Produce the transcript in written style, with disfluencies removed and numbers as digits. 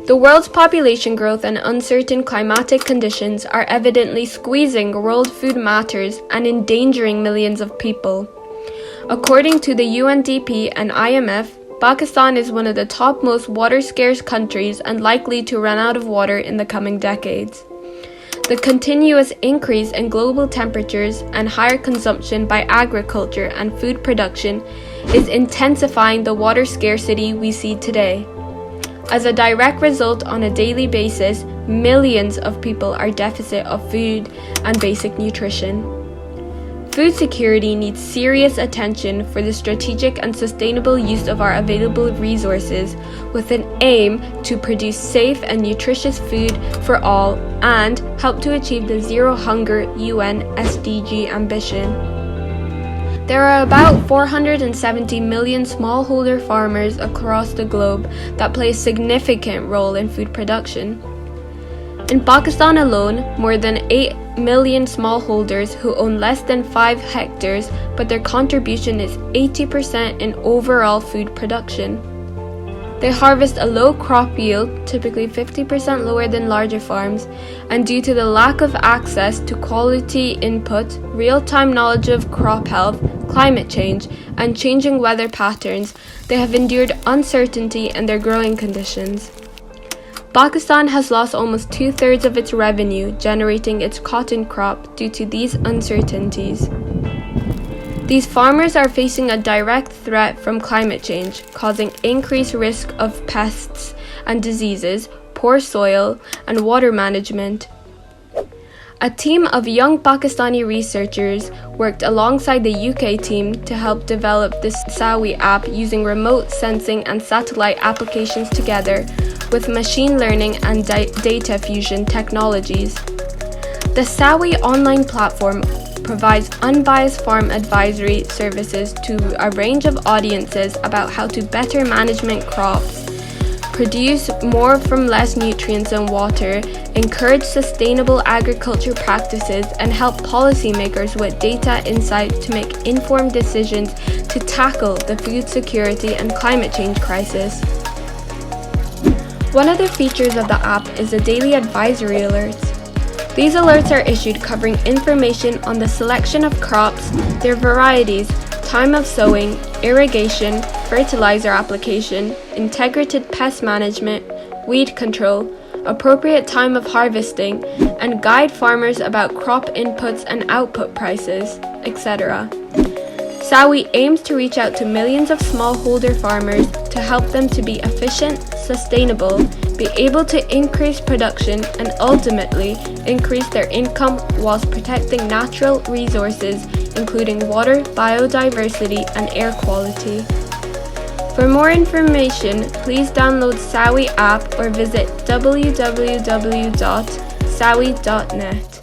The world's population growth and uncertain climatic conditions are evidently squeezing world food matters and endangering millions of people. According to the UNDP and IMF, Pakistan is one of the top most water-scarce countries and likely to run out of water in the coming decades. The continuous increase in global temperatures and higher consumption by agriculture and food production is intensifying the water scarcity we see today. As a direct result, on a daily basis, millions of people are deficit of food and basic nutrition. Food security needs serious attention for the strategic and sustainable use of our available resources, with an aim to produce safe and nutritious food for all and help to achieve the Zero Hunger UN SDG ambition. There are about 470 million smallholder farmers across the globe that play a significant role in food production. In Pakistan alone, more than 8 million smallholders who own less than 5 hectares, but their contribution is 80% in overall food production. They harvest a low crop yield, typically 50% lower than larger farms, and due to the lack of access to quality input, real-time knowledge of crop health, climate change, and changing weather patterns, they have endured uncertainty in their growing conditions. Pakistan has lost almost 2/3 of its revenue generating its cotton crop due to these uncertainties. These farmers are facing a direct threat from climate change, causing increased risk of pests and diseases, poor soil, and water management. A team of young Pakistani researchers worked alongside the UK team to help develop this SAWiE app using remote sensing and satellite applications together with machine learning and data fusion technologies. The SAWiE online platform provides unbiased farm advisory services to a range of audiences about how to better management crops, produce more from less nutrients and water, encourage sustainable agriculture practices, and help policymakers with data insight to make informed decisions to tackle the food security and climate change crisis. One of the features of the app is the daily advisory alerts. These alerts are issued covering information on the selection of crops, their varieties, time of sowing, irrigation, fertilizer application, integrated pest management, weed control, appropriate time of harvesting, and guide farmers about crop inputs and output prices, etc. SAWiE aims to reach out to millions of smallholder farmers to help them to be efficient, sustainable, be able to increase production, and ultimately increase their income whilst protecting natural resources including water, biodiversity, and air quality. For more information, please download SAWiE app or visit www.sawie.net.